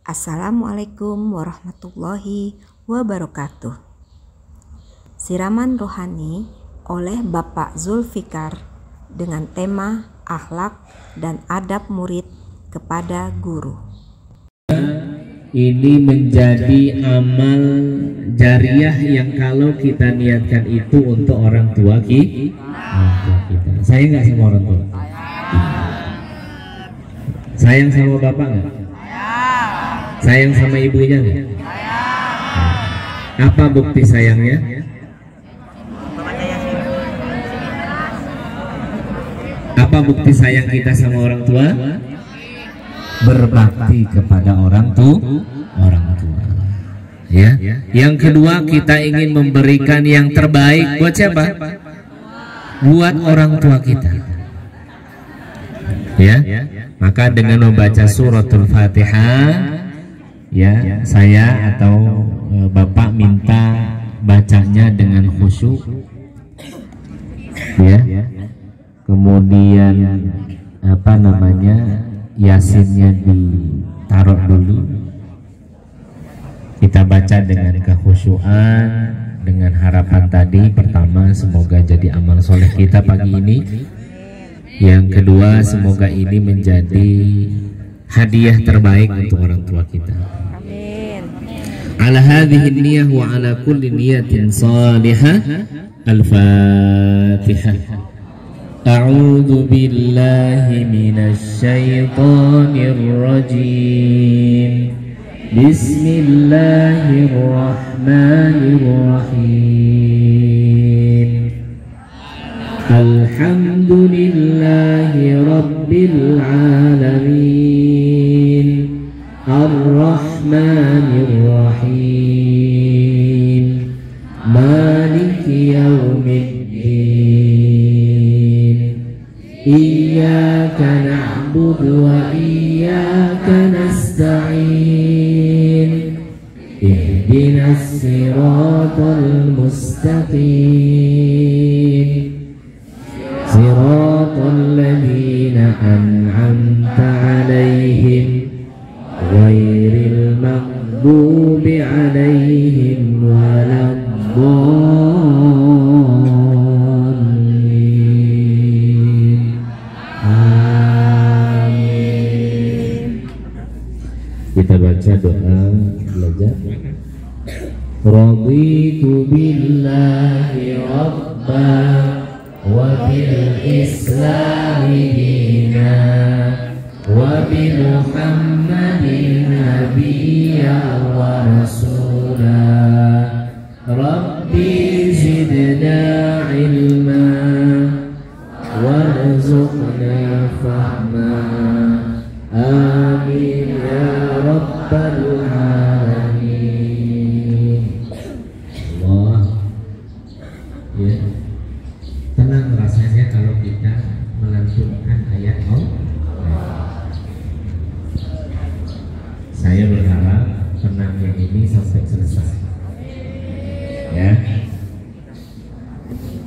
Assalamualaikum warahmatullahi wabarakatuh. Siraman rohani oleh Bapak Zulfikar dengan tema akhlak dan adab murid kepada guru. Ini menjadi amal jariah yang kalau kita niatkan itu untuk orang tua kita. Saya nggak sama orang tua. Sayang sama bapak nggak? Sayang sama ibunya nggak? Apa bukti sayangnya? Apa bukti sayang kita sama orang tua? Berbakti kepada orang tua. Ya. Yang kedua, kita ingin memberikan yang terbaik buat siapa? Buat orang tua kita. Ya. Maka dengan membaca suratul Fatihah, ya, saya atau Bapak minta bacanya dengan khusyuk, ya. Kemudian Yasinnya ditaruh dulu. Kita baca dengan kekhusyuan, dengan harapan tadi, pertama semoga jadi amal soleh kita pagi ini. Yang kedua, semoga ini menjadi hadiah terbaik untuk orang tua kita. Amin. Ala hadhihi niyyah wa ala kulli niyatin salihah. Al-Fatihah. A'udzu billahi minasy syaithanir rajim. Bismillahirrahmanirrahim. Alhamdulillahi rabbil alamin. Ar-Rahmanir Rahim. Maliki yaumiddin. Iyyaka na'budu wa iyyaka nasta'in. Ihdinas siratal mustaqim. Siratal ladzina an'amta 'alaihim ghairil maghdubi 'alaihim waladdallin. Amin. Kita baca doa belajar. Raditu billahi rabban wa bil islami dina wa bi Muhammadin nabiyya wa rasula. Rabbi zidna ilma warzuqna fahma. Amin ya rabbal alamin. Allah, ya. Tenang rasanya kalau kita melantunkan ayat Allah. Saya berharap tenangnya ini sampai selesai. Ya,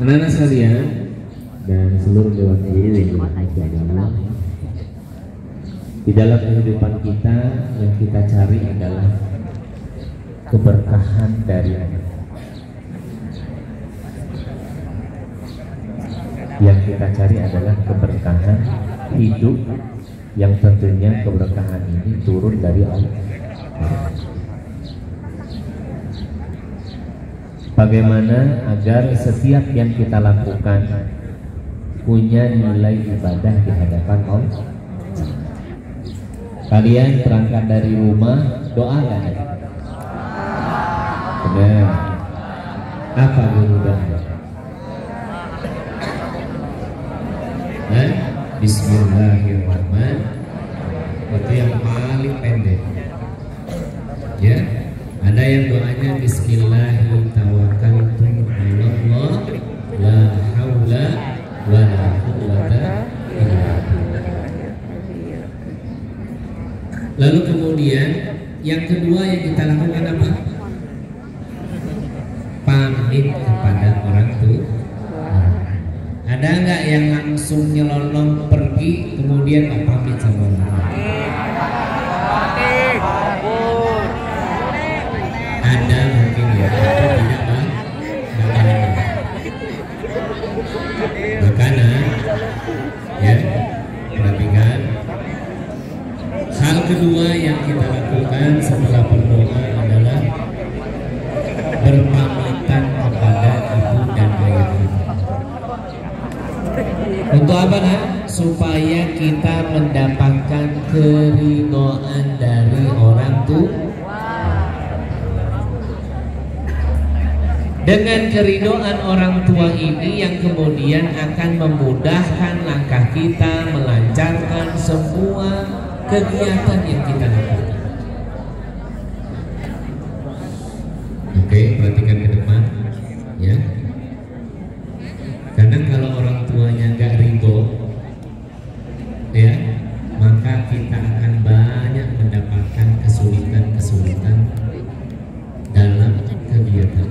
anak-anak sekalian dan seluruh dewan diri di dalam kehidupan kita, yang kita cari adalah keberkahan dari Allah. Yang kita cari adalah keberkahan hidup, yang tentunya keberkahan ini turun dari Allah. Bagaimana agar setiap yang kita lakukan punya nilai ibadah di hadapan Allah? Kalian berangkat dari rumah, doa kan? Benar. Apa bunyi doa? Bismillahirrahmanirrahim. Itu yang paling pendek. Ya, ada yang doanya Bismillahirrahmanirrahim. La haula wa la quwwata illa billah. Lalu kemudian yang kedua yang kita lakukan apa? Pamit kepada orang tua. Ada nggak yang langsung nyelonong pergi kemudian nggak pamit sama orang tua? yang kita lakukan setelah berdoa adalah berpamitan kepada ibu dan ayah kita. Untuk apa nak? Supaya kita mendapatkan keridhaan dari orang tua. Dengan keridhaan orang tua ini yang kemudian akan memudahkan langkah kita, melancarkan semua kegiatan yang kita lakukan. Oke, perhatikan ke depan, ya. Karena kalau orang tuanya nggak ridho, ya, maka kita akan banyak mendapatkan kesulitan-kesulitan dalam kegiatan.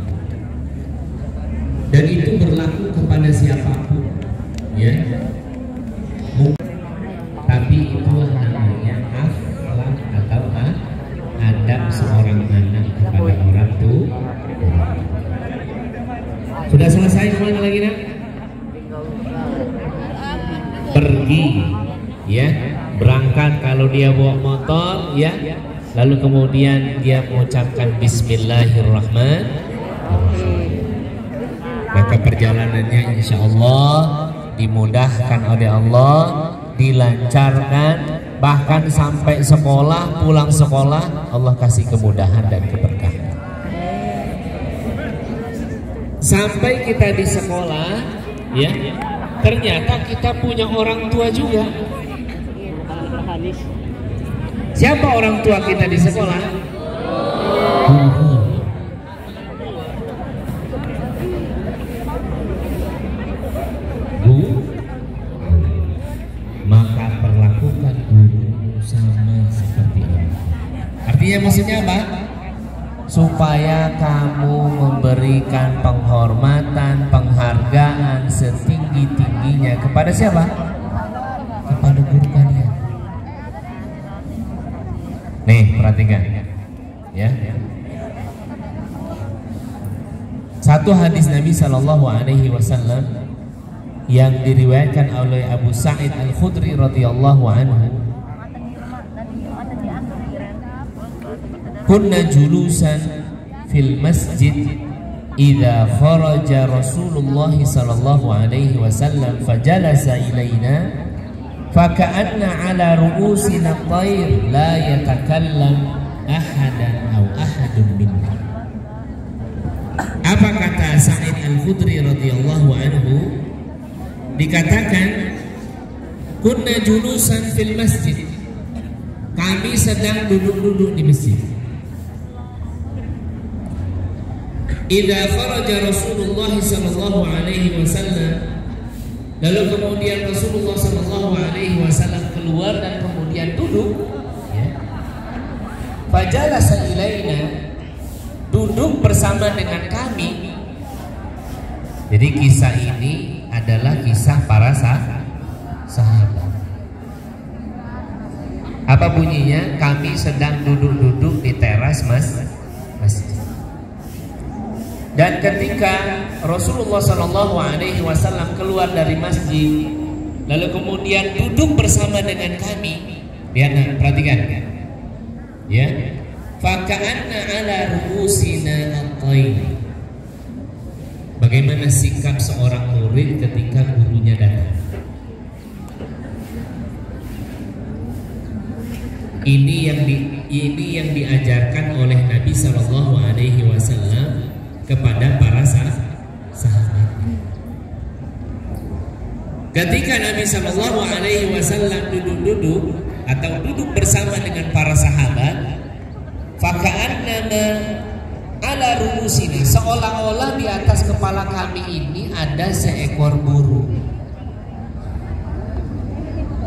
Dan itu berlaku kepada siapapun, ya. Tapi itulah namanya akhlak atau adab seorang anak kepada orang tua. Sudah selesai semuanya lagi nak? Pergi, ya, berangkat kalau dia bawa motor, ya, lalu kemudian dia mengucapkan Bismillahirrahmanirrahim. Maka perjalanannya insya Allah dimudahkan oleh Allah, dilancarkan, bahkan sampai sekolah, pulang sekolah Allah kasih kemudahan dan keberkahan. Sampai kita di sekolah, ya, ternyata kita punya orang tua juga. Siapa orang tua kita di sekolah? Maka perlakukan guru sama seperti ini. Artinya maksudnya apa? Supaya kamu memberikan penghormatan, penghargaan setinggi-tingginya kepada siapa? Kepada guru kalian. Nih, perhatikan, ya. Satu hadis Nabi Shallallahu Alaihi Wasallam yang diriwayatkan oleh Abu Sa'id Al-Khudri radhiyallahu anhu, kunna julusan fil masjid idza kharaja Rasulullah sallallahu alaihi wasallam fajalasa ilaina faka'anna ala ru'usina at-tayr la yatakallam ahadan aw ahadun minna. Apa kata Sa'id Al-Khudri radhiyallahu anhu? Dikatakan kunna julusan fil masjid, kami sedang duduk-duduk di masjid. Idza kharaja Rasulullah sallallahu alaihi wasallam, lalu kemudian Rasulullah sallallahu alaihi wasallam keluar dan kemudian duduk, ya. Fajalasa ilaina, duduk bersama dengan kami. Jadi kisah ini adalah kisah para sahabat. Apa bunyinya? Kami sedang duduk-duduk di teras masjid. Dan ketika Rasulullah Shallallahu Alaihi Wasallam keluar dari masjid, lalu kemudian duduk bersama dengan kami, lihat, perhatikan, ya. Faka'anna ala ru'usina at-tayr. Bagaimana sikap seorang murid ketika gurunya datang? Ini yang diajarkan oleh Nabi Shallallahu Alaihi Wasallam kepada para sahabat. Ketika Nabi Shallallahu Alaihi Wasallam duduk-duduk atau duduk bersama dengan para sahabat, faka'annama ala ru'usina, seolah-olah di atas kepala kami ini ada seekor burung.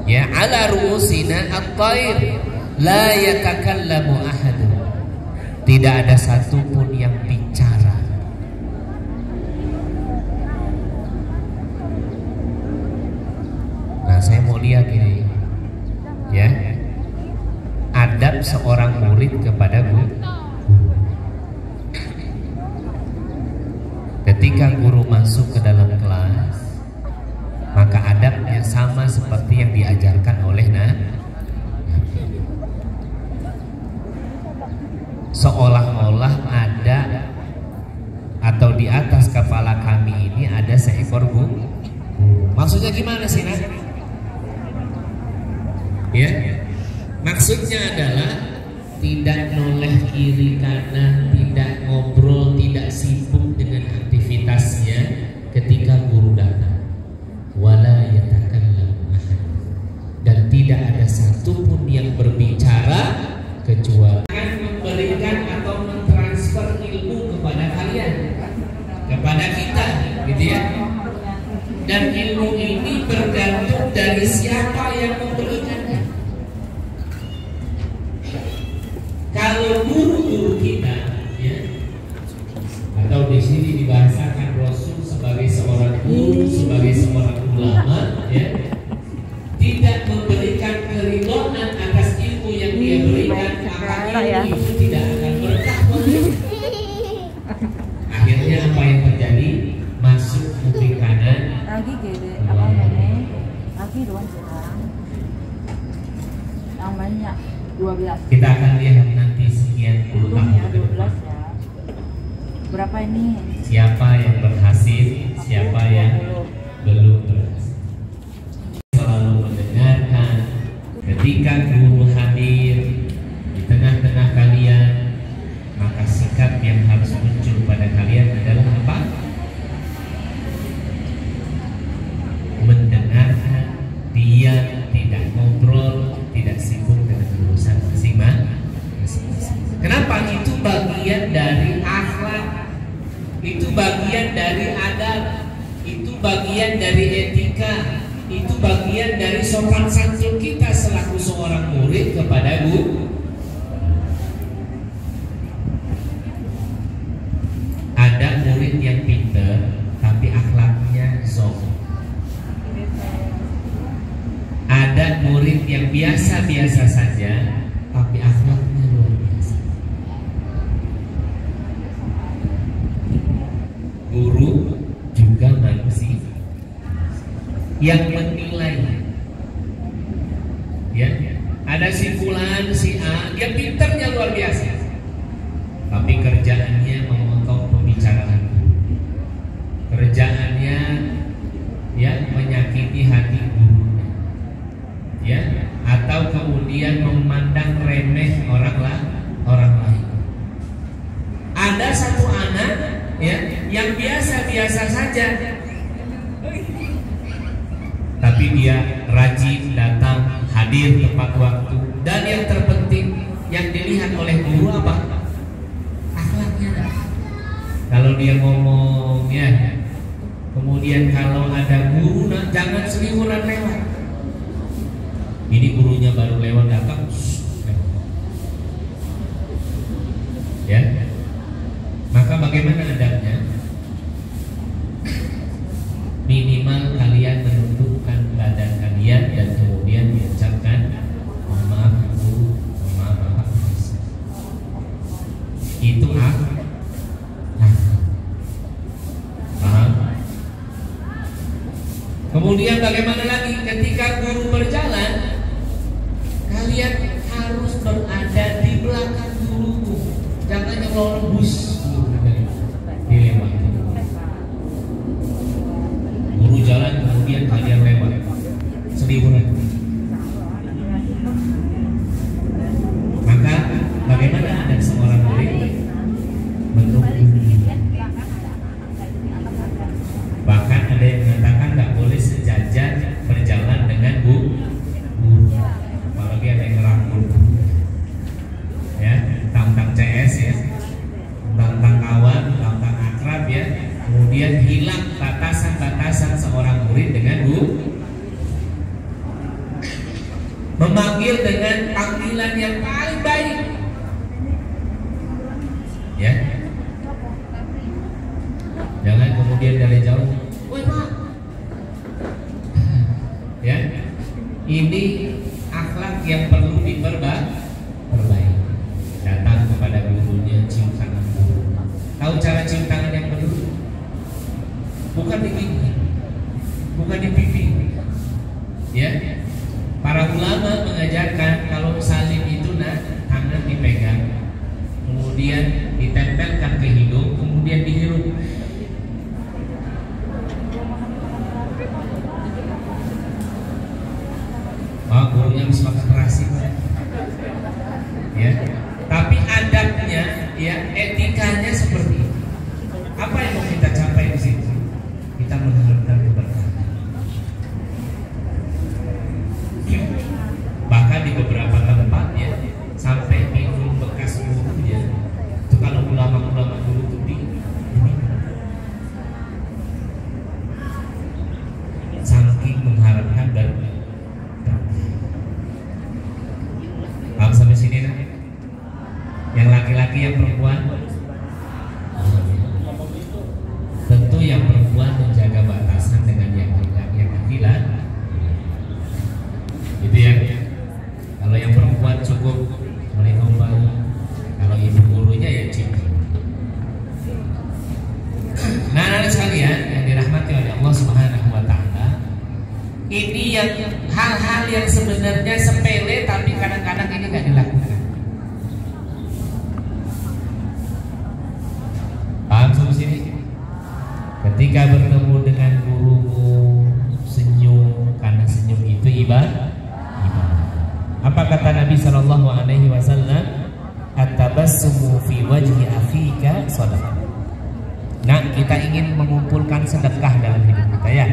Ya, ala ru'usina at-tayr la yatakallamu ahadun, tidak ada satupun yang bicara. Nah, saya mau lihat ini, ya, adab seorang murid kepada guru. Ketika guru masuk ke dalam kelas, maka adabnya sama seperti yang diajarkan oleh Nabi. Maksudnya gimana sih, Nak? Ya, maksudnya adalah tidak noleh kiri kanan, tidak ngobrol, tidak sibuk dengan aktivitasnya ketika guru datang. Wala yatakallam ahad, dan tidak ada satupun yang berbicara kecuali akan memberikan atau mentransfer ilmu kepada kalian, kepada kita, gitu ya. Dan ilmu ini bergantung dari siapa yang memberikannya. Kalau guru-guru kita, ya, atau di sini dibahasakan Rasul sebagai seorang guru, sebagai seorang ulama, ya, tidak memberikan keridhaan atas ilmu yang dia berikan, maka ilmu itu tidak akan berkah. Akhirnya apa yang terjadi? Masuk kuping kanan. Lagi gede, apa ini? Lagi doang sekarang. Yang banyak 12. Kita akan lihat nanti sekian puluh tahun Ya, ke depan. 12 ya. Berapa ini? Siapa yang berhasil, siapa yang belum berhasil. Selalu mendengarkan ketika guru hadir di tengah-tengah kalian, maka sikap yang harus muncul pada kalian adalah apa? Mendengarkan, diam, tidak ngobrol, tidak sibuk dengan urusan masing-masing. Kenapa? Itu bagian dari akhlak, itu bagian dari adab, itu bagian dari etika, itu bagian dari sopan santun kita selaku seorang murid kepada guru. Ada murid yang pintar tapi akhlaknya zong. Ada murid yang biasa-biasa saja tapi akhlaknya luar biasa. Guru juga manusia yang menilai. Ya, ada si fulan, si A, dia pintarnya luar biasa, tapi kerjaannya memotong pembicaraan. Kerjaannya ya menyakiti hati gurunya, ya, atau kemudian memandang remeh orang lain. Ada satu anak ya yang biasa-biasa saja, tapi dia rajin datang, hadir tepat waktu, dan yang terpenting yang dilihat oleh guru apa? Akhlaknya. Kalau dia ngomong ya, kemudian kalau ada guru jangan seliweran lewat. Ini gurunya baru lewat datang, ya. Maka bagaimana adabnya? Minimal kalian menundukkan badan kalian dan kemudian diucapkan mohon maaf guru, mohon maaf bapak. Itu paham? Kemudian bagaimana lagi ketika guru berjalan, kalian harus berada di belakang guru, jangan nyelonong bus dilewati. Guru jalan kemudian kalian lewat seliburan. Maka bagaimana ada seorang murid menunggu? Bahkan ada yang mengatakan nggak boleh sejajar berjalan dengan guru, apalagi ada yang ngerangkul, ya, tentang CS ya, tentang kawan, tentang akrab ya. Kemudian hilang batasan-batasan seorang murid dengan guru, memanggil dengan panggilan yang paling baik, ya. Jangan kemudian dari jauh, woi pak, ya. Ini akhlak yang perlu diperbaiki. Datang kepada gurunya, cium tangan guru. Tahu cara cium tangan yang benar? Bukan di gigi, bukan di pipi, ya. Para ulama mengajarkan kalau salim itu tangan dipegang, kemudian ditempelkan ke hidung, kemudian dihirup. Tapi adabnya, ya, etikanya seperti ini. Apa yang mau kita capai di situ? Kita mengharapkan keberkahan. Bahkan di beberapa tempat ya, sampai minum bekas gurunya. Itu kalau ulama-ulama dulu itu saking mengharapkan dan paham sampai sini nak? Yang laki-laki, yang perempuan? Tentu yang perempuan menjaga batasan dengan yang laki-laki, gitu ya. Kalau yang perempuan cukup Assalamualaikum Pak. Kalau ibu gurunya ya cukup. Nah, anak sekalian yang dirahmati oleh Allah Subhanahu wa Ta'ala, ini yang hal-hal yang sebenarnya sepele tapi kadang-kadang ini nggak dilakukan. Paham sampai sini? Ketika bertemu dengan gurumu, senyum, karena senyum itu ibadah. Apa kata Nabi Shallallahu Alaihi Wasallam? At-tabassumu fi wajhi akhika sadaqah. Nah, kita ingin mengumpulkan sedekah dalam hidup kita ya.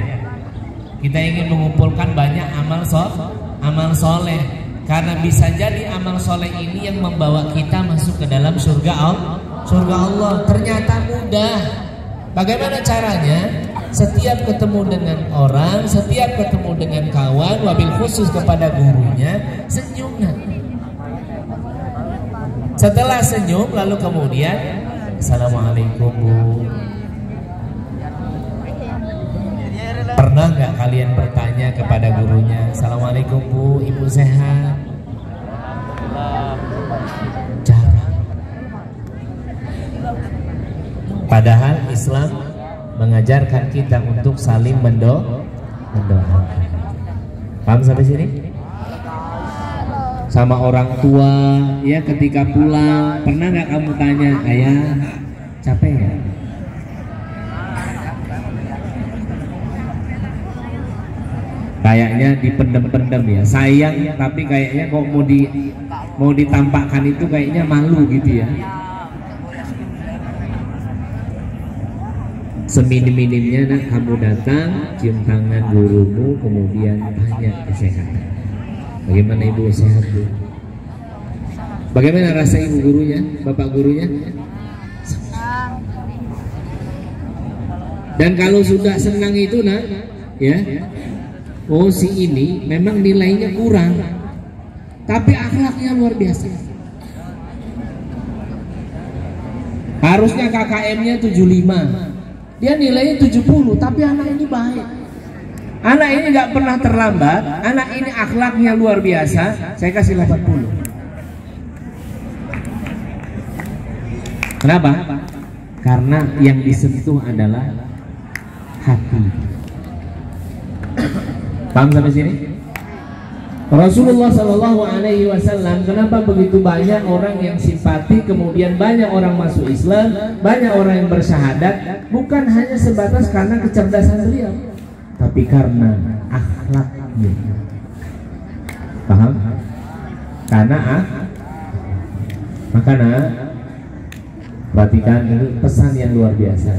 Kita ingin mengumpulkan banyak amal soleh, karena bisa jadi amal soleh ini yang membawa kita masuk ke dalam surga Allah. Ternyata mudah. Bagaimana caranya? Setiap ketemu dengan orang, setiap ketemu dengan kawan, wabil khusus kepada gurunya, senyumlah. Setelah senyum, lalu kemudian Assalamualaikum Bu. Pernah nggak kalian bertanya kepada gurunya, Assalamualaikum Bu, Ibu sehat? Jarang. Padahal Islam mengajarkan kita untuk saling mendoakan. Paham sampai sini? Sama orang tua, ya, ketika pulang, pernah nggak kamu tanya, ayah capek ya? Kayaknya dipendem-pendem ya, sayang, tapi kayaknya kok mau ditampakkan itu kayaknya malu gitu ya. Seminim-minimnya nak kamu datang, cium tangan gurumu, kemudian tanya kesehatan. Bagaimana ibu, sehat Bu? Bagaimana rasa ibu gurunya, bapak gurunya? Dan kalau sudah senang itu nak, ya, oh si ini memang nilainya kurang, tapi akhlaknya luar biasa. Harusnya KKM-nya 75. Dia nilainya 70, tapi anak ini baik. Anak ini nggak pernah terlambat. Anak ini akhlaknya luar biasa. Saya kasih 80. Kenapa? Karena yang disentuh adalah hati. Paham sampai sini? Rasulullah Shallallahu Alaihi Wasallam, kenapa begitu banyak orang yang simpati, kemudian banyak orang masuk Islam, banyak orang yang bersyahadat, bukan hanya sebatas karena kecerdasan beliau, tapi karena akhlaknya. Paham? Karena makanya perhatikan ini pesan yang luar biasa.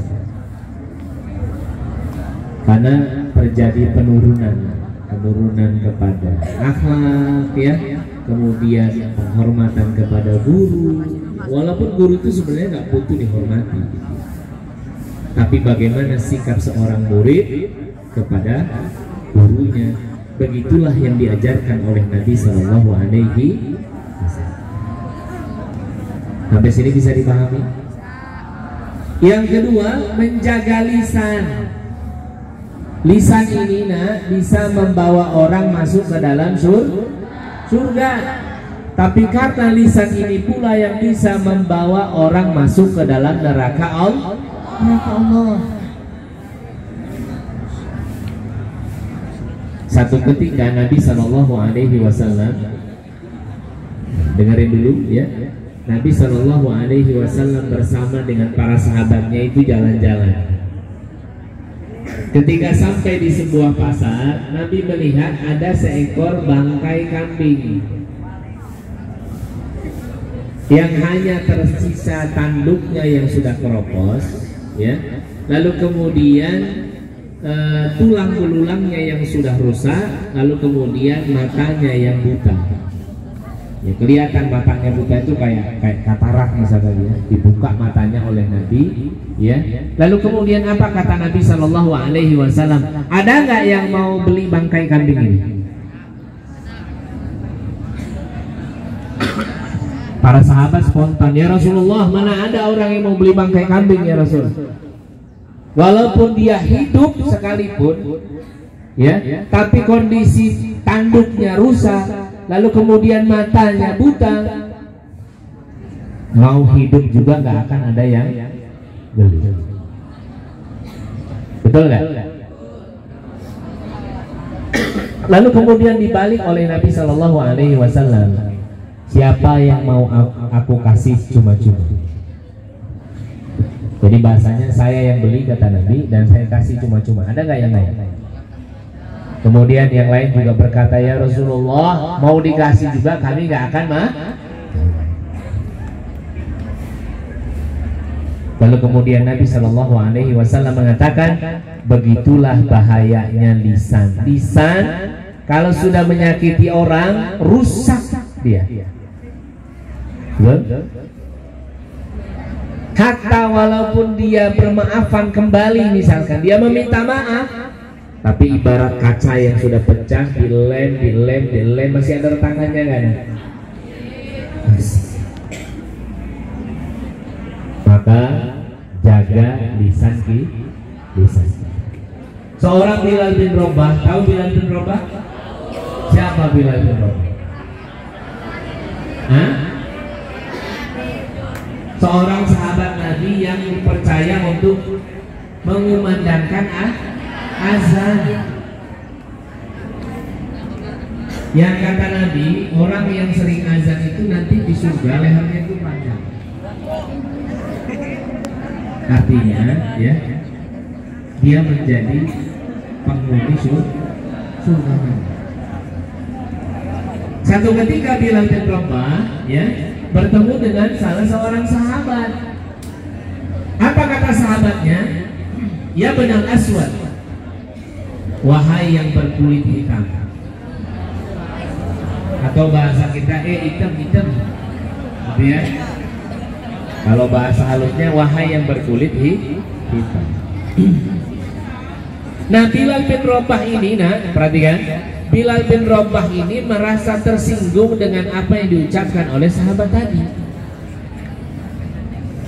Karena terjadi penurunan kepada akhlak, ya, kemudian penghormatan kepada guru, walaupun guru itu sebenarnya nggak butuh dihormati, tapi bagaimana sikap seorang murid kepada gurunya, begitulah yang diajarkan oleh Nabi Shallallahu Alaihi Wasallam. Sampai sini bisa dipahami? Yang kedua, menjaga lisan. Lisan ini bisa membawa orang masuk ke dalam surga. Tapi karena lisan ini pula yang bisa membawa orang masuk ke dalam neraka Allah. Satu ketika Nabi Shallallahu Alaihi Wasallam, dengerin dulu ya, Nabi Shallallahu Alaihi Wasallam bersama dengan para sahabatnya itu jalan-jalan. Ketika sampai di sebuah pasar, Nabi melihat ada seekor bangkai kambing. yang hanya tersisa tanduknya yang sudah keropos, ya. Lalu kemudian tulang belulangnya yang sudah rusak, lalu kemudian matanya yang buta. Ya, kelihatan matanya buta itu kayak katarak misalnya, ya. Dibuka matanya oleh Nabi, ya. Lalu kemudian apa kata Nabi Shallallahu Alaihi Wasallam? Ada nggak yang mau beli bangkai kambing ini? Para sahabat spontan, ya Rasulullah, mana ada orang yang mau beli bangkai kambing ya Rasul? Walaupun dia hidup sekalipun, ya, tapi kondisi tanduknya rusak, lalu kemudian matanya buta, mau hidup juga nggak akan ada yang beli. Betul nggak? Lalu kemudian dibalik oleh Nabi Shallallahu Alaihi Wasallam, siapa yang mau aku kasih cuma-cuma? Jadi bahasanya saya yang beli kata Nabi dan saya kasih cuma-cuma. Ada nggak yang lain? Kemudian yang lain juga berkata, ya Rasulullah, mau dikasih juga kami nggak akan mah. Lalu kemudian Nabi Shallallahu Alaihi Wasallam mengatakan, begitulah bahayanya lisan. Lisan kalau sudah menyakiti orang, rusak dia. Hatta walaupun dia bermaafan kembali, misalkan dia meminta maaf, tapi ibarat kaca yang sudah pecah, dilem, masih ada tangannya kan? Maka jaga lisan lisan. Seorang Bilal bin Rabah, tahu Bilal bin Rabah? Siapa Bilal bin Rabah? Hah? Seorang sahabat Nabi yang dipercaya untuk mengumandangkan azan. Yang kata Nabi, orang yang sering azan itu nanti di surga lehernya itu panjang. Artinya, ya, dia menjadi penghuni surga. Satu ketika Bilal bin Rabah, ya, bertemu dengan salah seorang sahabat. Apa kata sahabatnya? Ya benal aswad, wahai yang berkulit hitam. Atau bahasa kita hitam, gitu ya. Kalau bahasa halusnya, wahai yang berkulit hitam. Nah, Bilal bin Rabah ini, perhatikan, Bilal bin Rabah ini merasa tersinggung dengan apa yang diucapkan oleh sahabat tadi.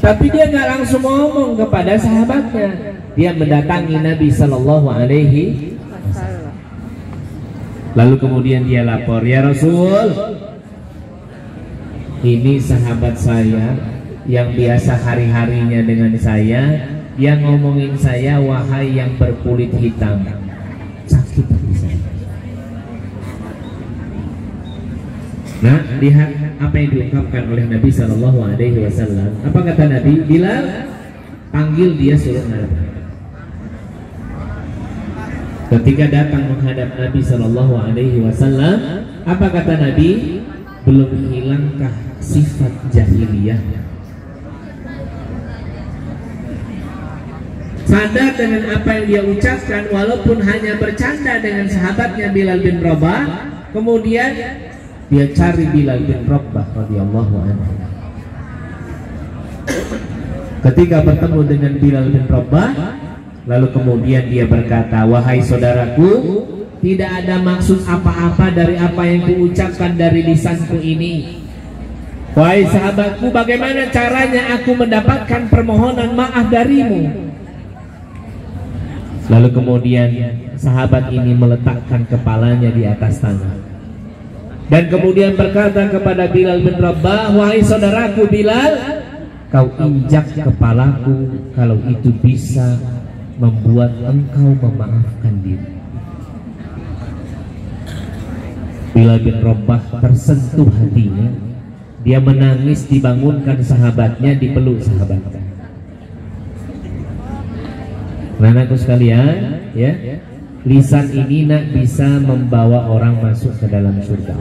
Tapi dia nggak langsung ngomong kepada sahabatnya. Dia mendatangi Nabi Shallallahu Alaihi Wasallam. Lalu kemudian dia lapor, ya Rasul, ini sahabat saya yang biasa hari-harinya dengan saya, yang ngomongin saya, wahai yang berkulit hitam. Sakit hati saya. Nah, lihat apa yang diungkapkan oleh Nabi Shallallahu Alaihi Wasallam. Apa kata Nabi? Bilal, panggil dia, suruh ngadap. Ketika datang menghadap Nabi Shallallahu Alaihi Wasallam, apa kata Nabi? Belum hilangkah sifat jahiliyah? Sadar dengan apa yang dia ucapkan, walaupun hanya bercanda dengan sahabatnya Bilal bin Rabah. Kemudian dia cari Bilal bin Rabah radhiyallahu anhu. Ketika bertemu dengan Bilal bin Rabah, lalu kemudian dia berkata, wahai saudaraku, tidak ada maksud apa-apa dari apa yang kuucapkan dari lisanku ini. Wahai sahabatku, bagaimana caranya aku mendapatkan permohonan maaf darimu? Lalu kemudian sahabat ini meletakkan kepalanya di atas tanah dan kemudian berkata kepada Bilal bin Rabah, wahai saudaraku Bilal, kau injak kepalaku kalau itu bisa membuat engkau memaafkan diri. Bilal bin Rabah tersentuh hatinya. Dia menangis, dibangunkan sahabatnya, dipeluk sahabatnya. Anak-anakku sekalian, ya, lisan ini nak bisa membawa orang masuk ke dalam surga.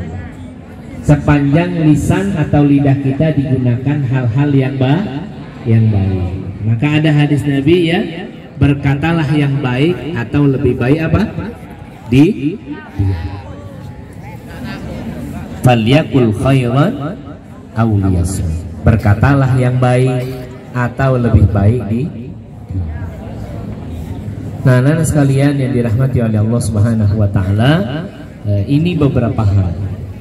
sepanjang lisan atau lidah kita digunakan hal-hal yang baik. Maka ada hadis Nabi ya, berkatalah yang baik atau lebih baik apa? Falyakul khairan aw liyasmut. Berkatalah yang baik atau lebih baik Nah, anak sekalian yang dirahmati oleh Allah Subhanahu wa taala, ini beberapa hal.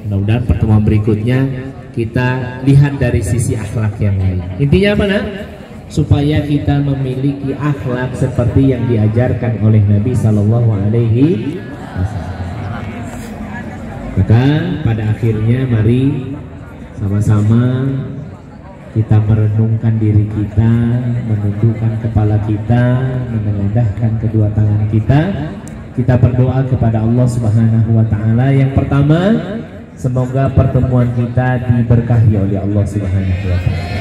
Mudah-mudahan pertemuan berikutnya kita lihat dari sisi akhlak yang lain. Intinya apa, Nak? Supaya kita memiliki akhlak seperti yang diajarkan oleh Nabi sallallahu alaihi wasallam. Maka pada akhirnya mari sama-sama kita merenungkan diri kita, menundukkan kepala kita, menengadahkan kedua tangan kita. Kita berdoa kepada Allah Subhanahu wa taala. Yang pertama, semoga pertemuan kita diberkahi oleh Allah Subhanahu wa taala.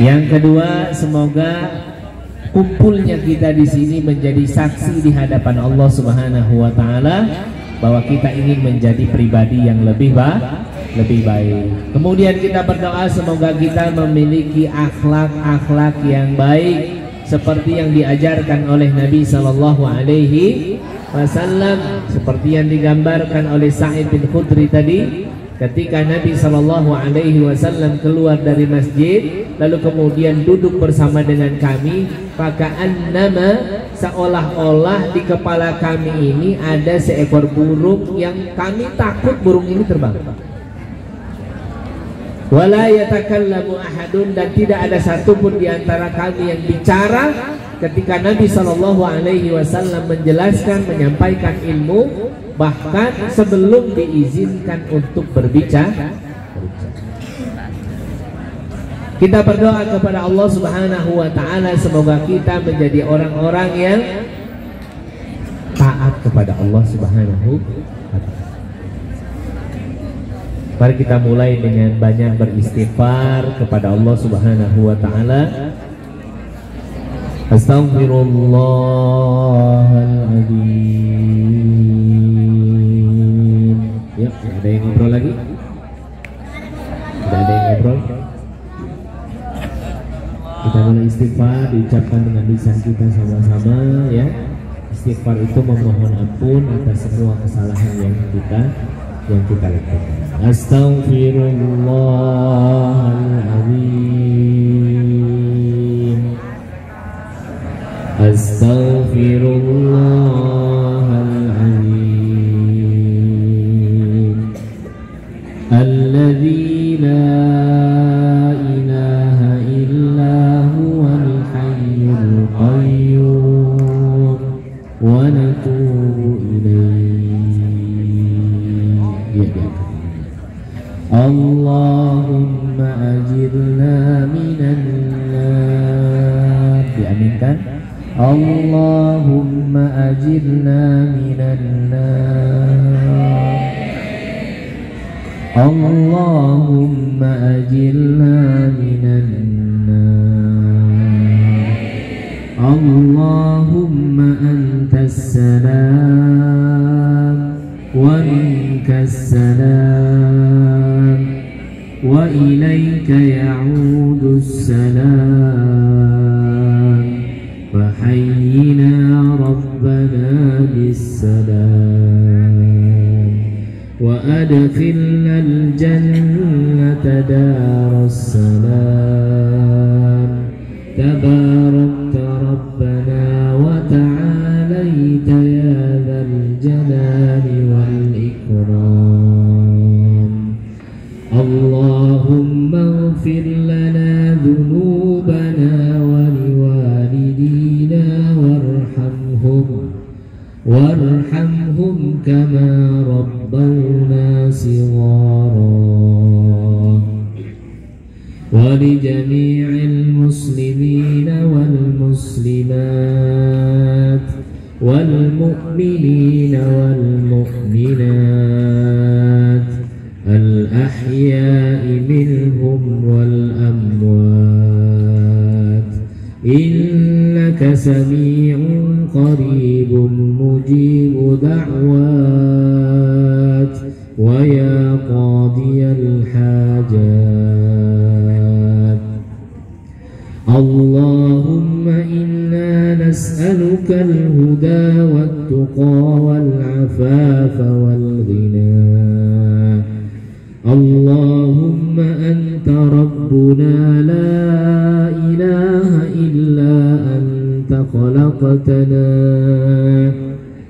Yang kedua, semoga kumpulnya kita di sini menjadi saksi di hadapan Allah Subhanahu wa taala bahwa kita ingin menjadi pribadi yang lebih baik. Kemudian kita berdoa semoga kita memiliki akhlak-akhlak yang baik seperti yang diajarkan oleh Nabi sallallahu alaihi wasallam, seperti yang digambarkan oleh Sa'id bin Khudri tadi ketika Nabi sallallahu alaihi wasallam keluar dari masjid lalu kemudian duduk bersama dengan kami, maka annama seolah-olah di kepala kami ini ada seekor burung yang kami takut burung ini terbang. Wala yatakallamu ahadun, dan tidak ada satupun di antara kami yang bicara ketika Nabi sallallahu alaihi wasallam menjelaskan, menyampaikan ilmu, bahkan sebelum diizinkan untuk berbicara. Kita berdoa kepada Allah Subhanahu wa taala semoga kita menjadi orang-orang yang taat kepada Allah Subhanahu wa taala. Mari kita mulai dengan banyak beristighfar kepada Allah Subhanahu wa taala. Astaghfirullahaladzim. Ya, ada yang ngobrol lagi? Tidak ada yang ngobrol? Kita mulai istighfar, diucapkan dengan lisan kita sama-sama ya. Istighfar itu memohon ampun atas semua kesalahan yang kita lakukan. Astaghfirullahaladzim. Astaghfirullahaladzim. Alladzi la ilaha illa huwal hayyul qayyum wa natubu ilaihi. Allahumma ajirna minan nar. Diaminkan. Allahumma ajirna minan nar. Allahumma ajirna minan nar. Allahumma antas salam wa minkas salam wa ilaika ya'udus salam wa hayyina rabbana bis salam wa adkhilna al jannata daras salam tabarakta rabbana wa ta'alaita ya dzal jalali wal ikram. Allahumma ighfir lana dhunubana wa liwalidina warhamhum kama rabbawna shighara wa li jami'il muslimina wal muslimat wal mu'minina wal mu'minat al-ahya'i minhum wal amwat innaka sami'un qaribun mujibu da'wat wa ya qadi اللهم إنا نسألك الهدى والتقى والعفاف والغنى. اللهم أنت ربنا لا إله إلا أنت خلقتنا،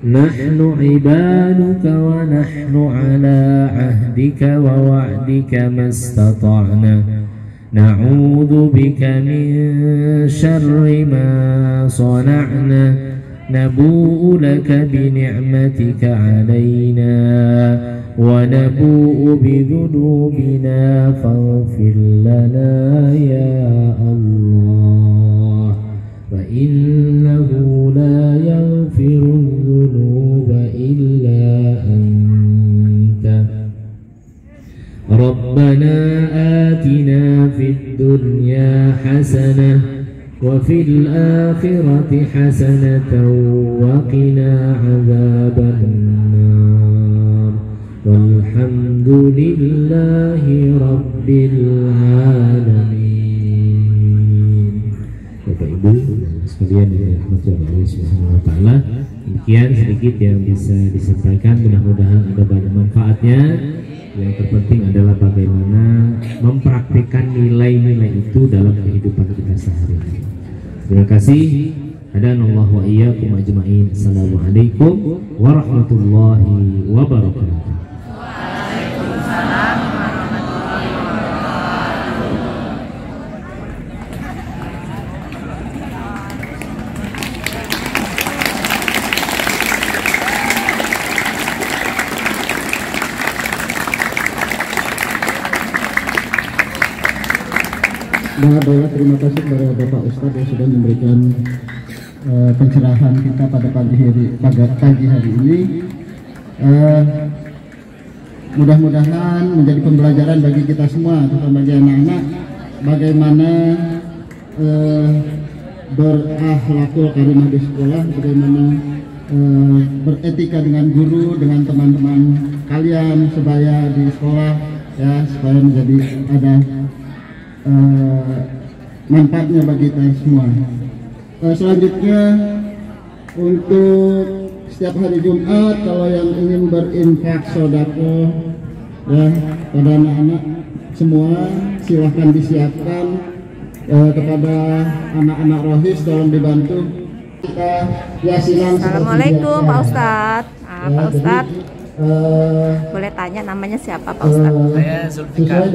نحن عبادك ونحن على عهدك ووعدك ما استطعنا، نعوذ بك من شر ما صنعنا، نبوء لك بنعمتك علينا ونبوء بذنوبنا فاغفر لنا يا الله، فإنه لا يغفر الذنوب إلا أنت. ربنا آتنا في الدنيا حسنة وفي الآخرة حسنة وقنا عذاب النار، والحمد لله رب العالمين. Bapak Ibu sekalian yang dirahmati Allah Subhanahu wa taala, demikian sedikit yang bisa disampaikan, mudah-mudahan ada banyak manfaatnya. Yang terpenting adalah bagaimana mempraktikkan nilai-nilai itu dalam kehidupan kita sehari-hari. Terima kasih. Hadanallahu wa iyyakum ajma'in. Assalamualaikum warahmatullahi wabarakatuh. Baik, terima kasih kepada Bapak Ustadz yang sudah memberikan pencerahan kita pada pagi hari ini. Mudah-mudahan menjadi pembelajaran bagi kita semua, terutama bagi anak-anak, bagaimana berakhlakul karimah di sekolah, bagaimana beretika dengan guru, dengan teman-teman kalian sebaya di sekolah, ya, supaya menjadi ada manfaatnya bagi kita semua. Selanjutnya untuk setiap hari Jumat, kalau yang ingin berinfak sedekah ya pada anak-anak semua, silahkan disiapkan. Kepada anak-anak rohis tolong dibantu. Kita yasinan. Assalamualaikum Pak Ustadz. Pak Ustadz, boleh tanya namanya siapa Pak Ustadz? Saya Zulfikar.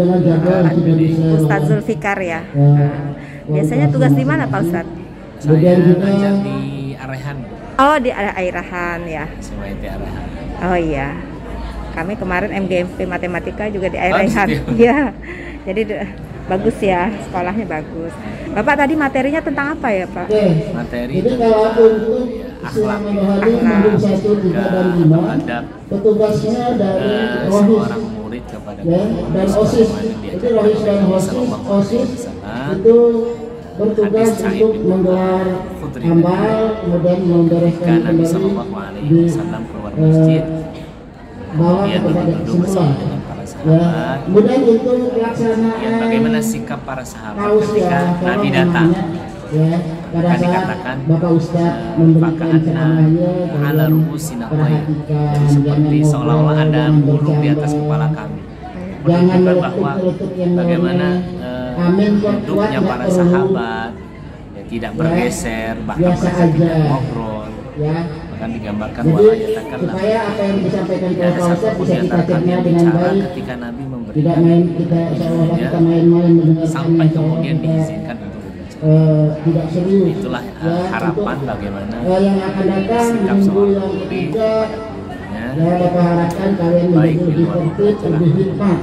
Ustadz Zulfikar ya. Biasanya tugas di mana Pak Ustadz? Saya ngajar di Arehan. Oh, di Airahan ya. SMIT Arehan. Oh iya. Kami kemarin MGMP Matematika juga di Airahan. Iya. Jadi bagus ya, sekolahnya bagus. Bapak tadi materinya tentang apa ya Pak? Materi Jadi kalau untuk akhlak, adab, petugasnya dari rohis seorang murid kepada ya, dan OSIS. Jadi rohis dan OSIS itu bertugas untuk menggelar amal, kemudian membereskan Nabi kembali Sallallahu Alaihi di Wasallam keluar masjid, bawah kemudian kepada duduk bersama semula. dengan para Ya, sahabat. kemudian untuk pelaksanaan Ya, bagaimana sikap para sahabat paus ketika ya, Nabi datang? ya, pada Maka saat dikatakan Bapak Ustadz memberikan ceramahnya, ala kalian ru'usina tayr. perhatikan, Jadi seperti jangan seolah-olah ada ngobrol, burung di atas jangan kepala kami, jangan menunjukkan bahwa meletup-letup yang bagaimana Amin, hidupnya kuat, para nggak perlu. sahabat ya, tidak bergeser, bahkan biasa mereka aja. tidak ngobrol. ya. Bahkan digambarkan Jadi walayatakan supaya apa yang disampaikan tidak oleh ada Pak Ustadz satupun bisa di kita antara kami cerna yang dengan bicara baik, ketika Nabi tidak memberikan main kita seolah-olah ya, kita main-main mendengarkan sampai seolah kemudian kita, diizinkan untuk berbicara. tidak serius. Itulah Ya, harapan untuk, bagaimana yang akan datang sikap minggu seorang yang murid ketiga, kepada gurunya. ya Bapak harapkan kalian Baik menjadi di lebih luar tertib, lebih hikmah.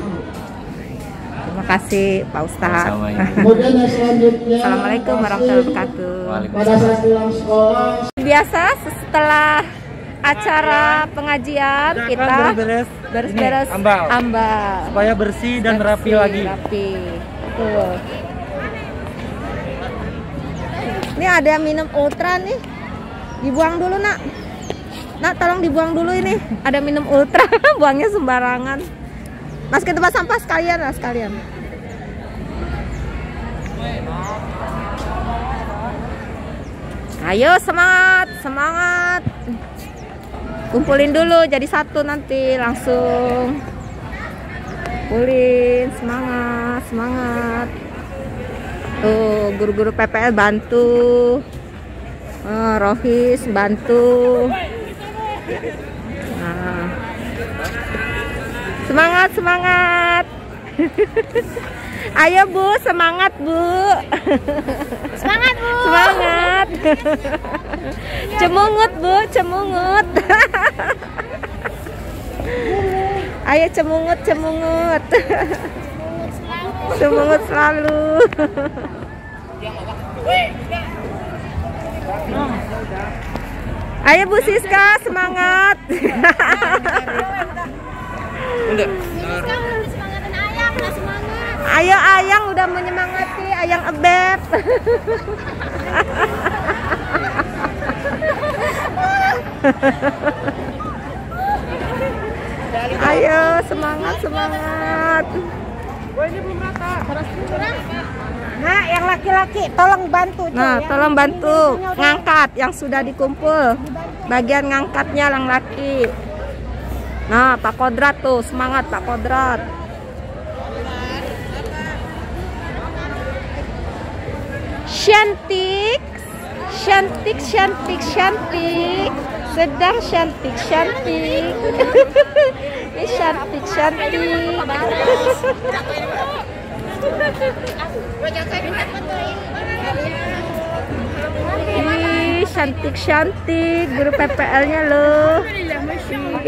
Terima kasih Pak Ustadz. Sama-sama, Ibu. Kemudian yang selanjutnya, Assalamualaikum warahmatullahi wabarakatuh. pada saat pulang sekolah, Biasa setelah acara pengajian kita beres-beres ambal. Supaya bersih dan rapi lagi. Rapi. Tuh. Ini ada minum ultra nih. Dibuang dulu, Nak. Nak, tolong dibuang dulu ini. Ada minum ultra, buangnya sembarangan. Mas ke tempat sampah sekalian lah sekalian. Ayo semangat, semangat. Kumpulin dulu jadi satu nanti langsung. Kumpulin, semangat, semangat. Tuh, guru-guru PPL bantu. Rohis bantu. Nah. Semangat, semangat. Ayo Bu, semangat Bu. Semangat Bu. Semangat. Cemungut Bu, cemungut. Ayo cemungut, cemungut. Semangat selalu. Ayo Bu Siska, semangat. Ayo Ayang udah menyemangati, Ayang Ebet. Ayo semangat, semangat. Nah, yang laki-laki tolong bantu. Nah, tolong bantu ngangkat yang sudah dikumpul. Bagian ngangkatnya yang laki. Nah, Pak Kodrat tuh, semangat Pak Kodrat. Cantik, cantik, cantik, cantik. Sedang cantik, cantik. Ini cantik, cantik. Ih, cantik-cantik guru PPL-nya loh.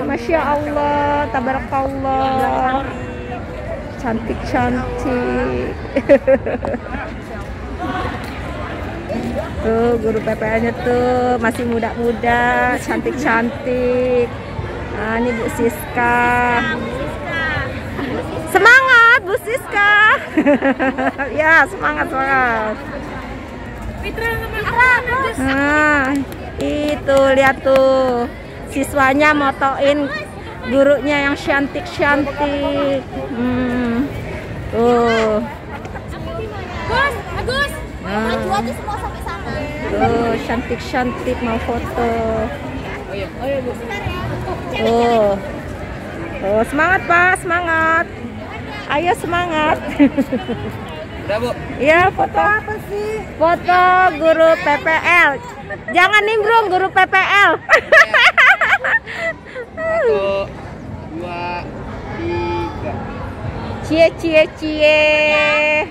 Masya Allah, tabarakallah. Cantik-cantik. Tuh guru PPL-nya tuh masih muda-muda, cantik-cantik. Nah, ini Bu Siska. Semangat Bu Siska. Ya, semangat, semangat. Nah, itu lihat tuh siswanya motoin gurunya yang cantik-cantik. Tuh. Agus. Maju aja semua sampai sana. Tuh, cantik-cantik mau foto. Tuh. Tuh, semangat Pak, semangat. Ayo semangat. Udah Bu. Iya, foto apa sih? Foto guru PPL. Jangan nimbrung guru PPL. 1, 2, 3. Cie cie cie.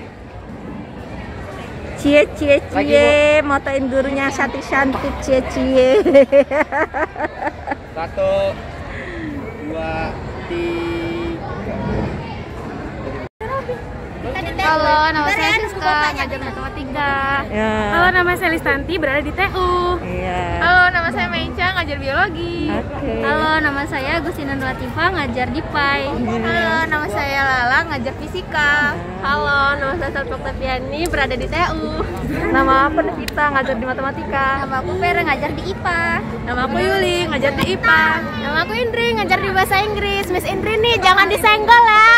Cie cie cie, motoin gurunya cantik-cantik, cie cie. 1, 2, 3. Halo, nama saya Siska, ngajar matematika. Ya. Halo, nama saya Listanti, berada di TU. Iya. Halo, nama saya Menca, ngajar biologi. Oke. Halo, nama saya Agustina Latifa, ngajar di PAI. Halo, nama saya Lala, ngajar fisika. Halo, nama saya Salpok Tapiani, berada di TU. Nama apa kita ngajar di matematika? Nama aku Vera, ngajar di IPA. Nama aku Yuli, ngajar di IPA. Nama aku Indri, ngajar di bahasa Inggris. Miss Indri nih, jangan disenggol ya.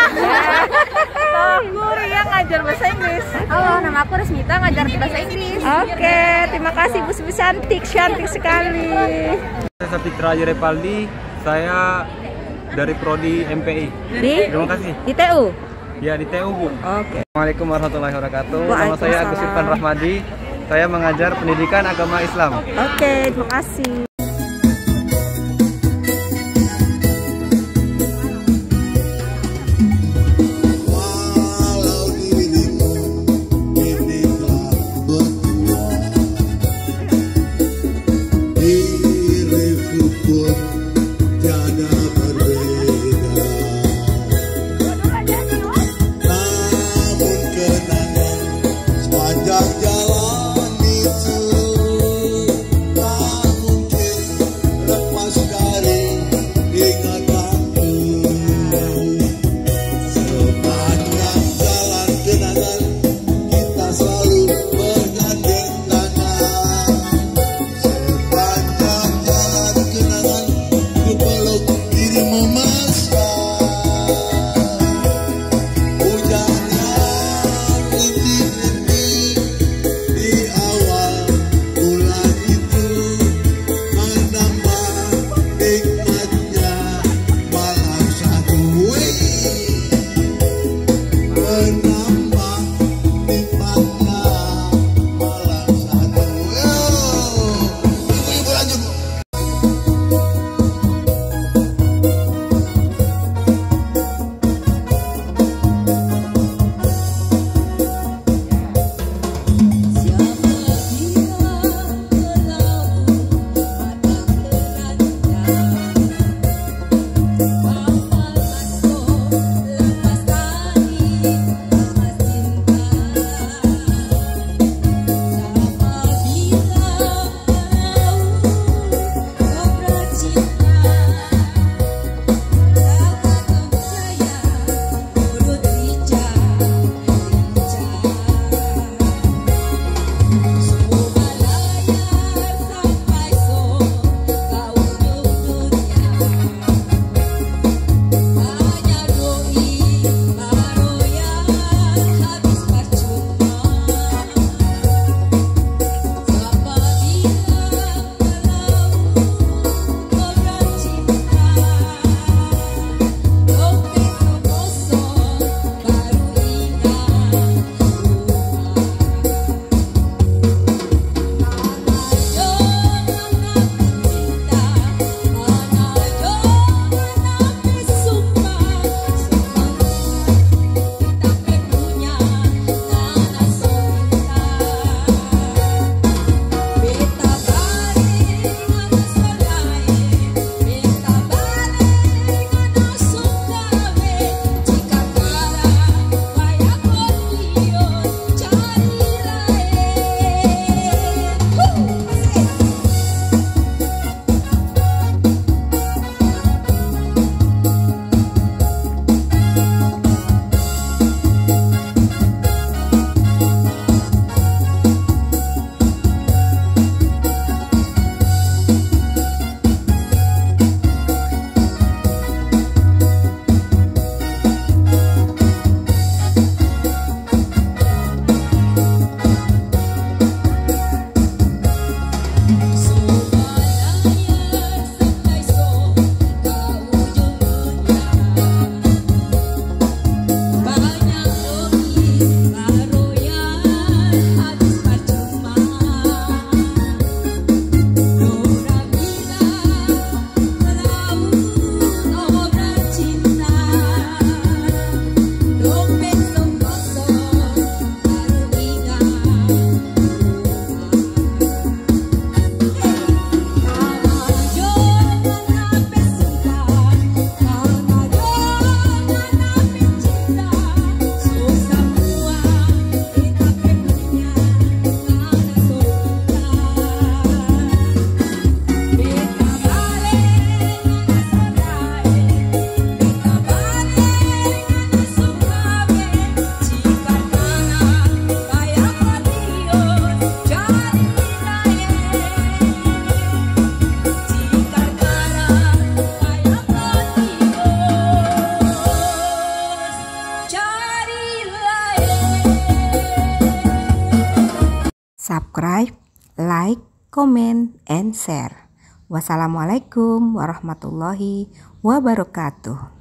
Guru yang ngajar bahasa Inggris. Halo, nama aku Resmita, ngajar di bahasa Inggris. Oke, terima kasih Bu cantik, cantik sekali. Saya Sapitra Yerepaldi, saya dari Prodi MPI. Di? Terima kasih. Di TU? Ya, di TU Bu. Oke. Assalamualaikum warahmatullahi wabarakatuh. Nama saya Waalaikumsalam. Agus Irfan Rahmadi. Saya mengajar pendidikan agama Islam. Oke, terima kasih. Walau dirimu kini telah bertua, diriku pun tiada berbeda. Namun kenangan sepanjang jalan itu tak mungkin lepas dari ingatanku. Sepanjang jalan kenangan kita selalu bergandeng tangan. Sepanjang jalan kenangan ku peluk dirimu mesra. Hujan yang rintik-rintik subscribe, like, comment, and share. Wassalamualaikum warahmatullahi wabarakatuh.